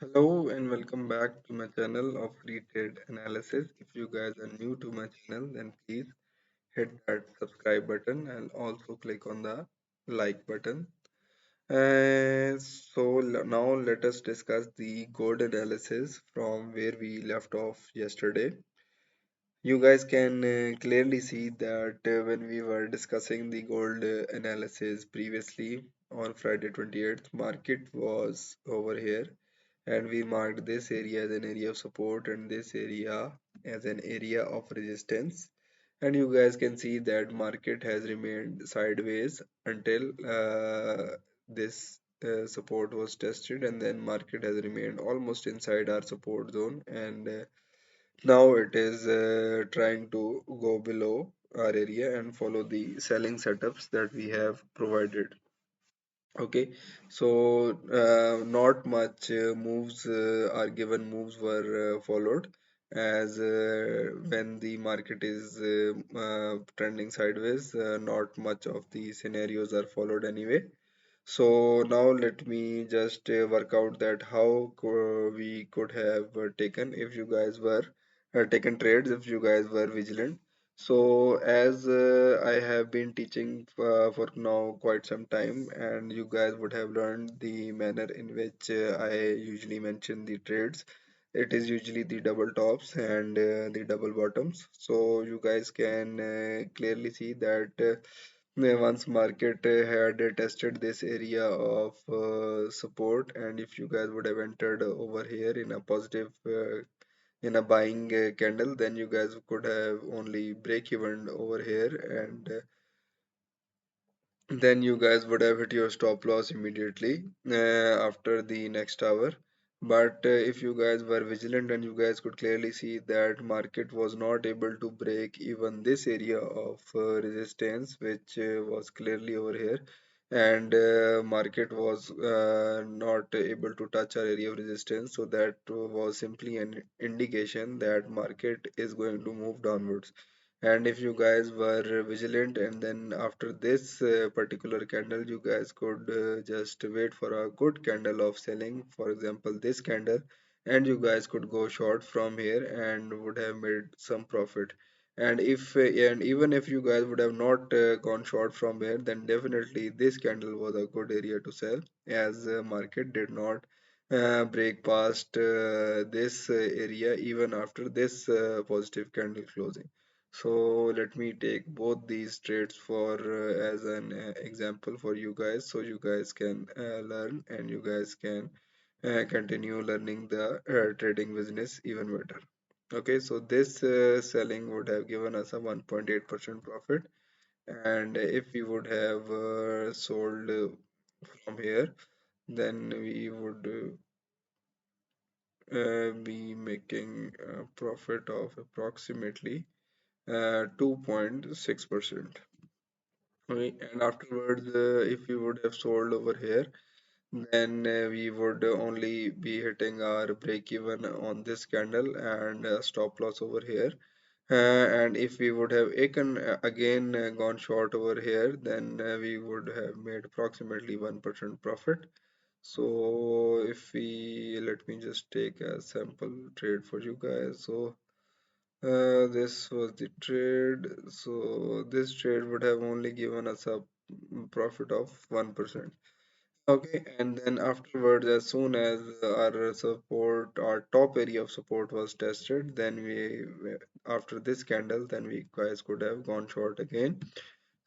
Hello and welcome back to my channel of free trade analysis. If you guys are new to my channel, then please hit that subscribe button and also click on the like button. Now let us discuss the gold analysis from where we left off yesterday. You guys can clearly see that when we were discussing the gold analysis previously on Friday 28th, market was over here and we marked this area as an area of support and this area as an area of resistance. And you guys can see that market has remained sideways until this support was tested, and then market has remained almost inside our support zone, and now it is trying to go below our area and follow the selling setups that we have provided. Okay, so not much moves are given, moves were followed, as when the market is trending sideways, not much of the scenarios are followed anyway. So now let me just work out that how we could have taken if you guys were taken trades if you guys were vigilant. So as I have been teaching for now quite some time, and you guys would have learned the manner in which I usually mention the trades. It is usually the double tops and the double bottoms. So you guys can clearly see that once market had tested this area of support, and if you guys would have entered over here in a positive in a buying candle, then you guys could have only break even over here, and then you guys would have hit your stop loss immediately after the next hour. But if you guys were vigilant, and you guys could clearly see that market was not able to break even this area of resistance, which was clearly over here, and market was not able to touch our area of resistance, so that was simply an indication that market is going to move downwards. And if you guys were vigilant, and then after this particular candle, you guys could just wait for a good candle of selling, for example this candle, and you guys could go short from here and would have made some profit. And if and even if you guys would have not gone short from here, then definitely this candle was a good area to sell, as market did not break past this area even after this positive candle closing. So let me take both these trades for as an example for you guys, so you guys can learn, and you guys can continue learning the trading business even better. Okay, so this selling would have given us a 1.8% profit, and if we would have sold from here, then we would be making a profit of approximately 2.6%. Okay, and afterwards, if we would have sold over here, then we would only be hitting our break even on this candle and stop loss over here. And if we would have again gone short over here, then we would have made approximately 1% profit. So if we let me just take a sample trade for you guys. So this was the trade. So this trade would have only given us a profit of 1%. Okay, and then afterwards, as soon as our top area of support was tested, then after this candle, then we guys could have gone short again.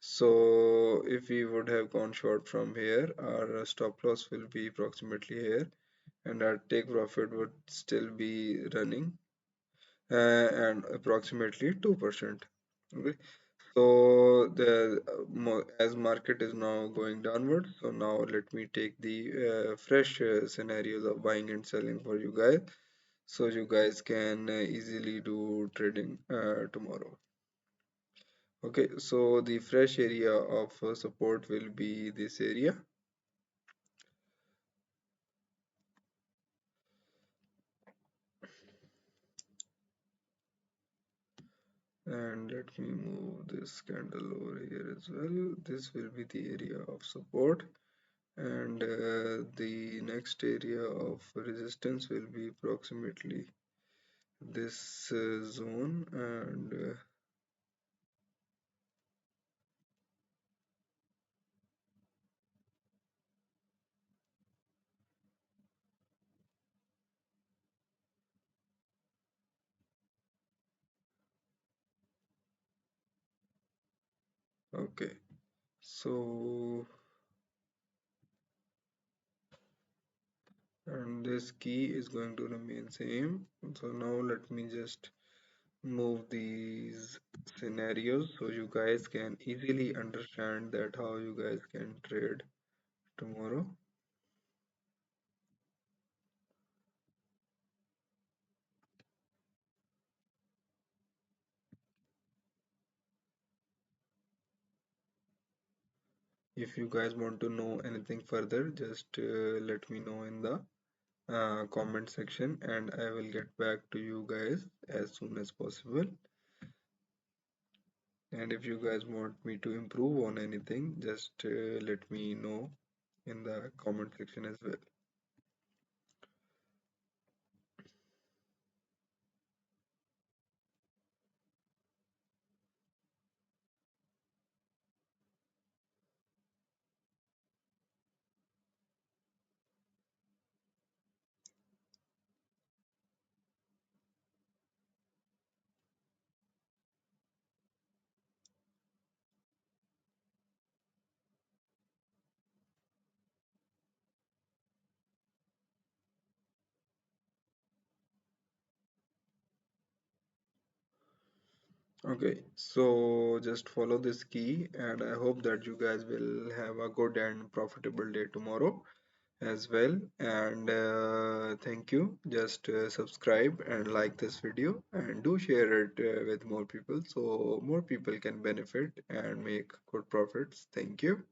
So if we would have gone short from here, our stop loss will be approximately here, and our take profit would still be running and approximately 2%. Okay, so as market is now going downward, so now let me take the fresh scenarios of buying and selling for you guys, so you guys can easily do trading tomorrow. Okay, so the fresh area of support will be this area, and let me move this candle over here as well. This will be the area of support, and the next area of resistance will be approximately this zone, and okay, so and this key is going to remain same. So now let me just move these scenarios so you guys can easily understand that how you guys can trade tomorrow. If you guys want to know anything further, just let me know in the comment section, and I will get back to you guys as soon as possible. And if you guys want me to improve on anything, just let me know in the comment section as well. Okay, so just follow this key, and I hope that you guys will have a good and profitable day tomorrow as well. And thank you. Just subscribe and like this video, and do share it with more people so more people can benefit and make good profits. Thank you.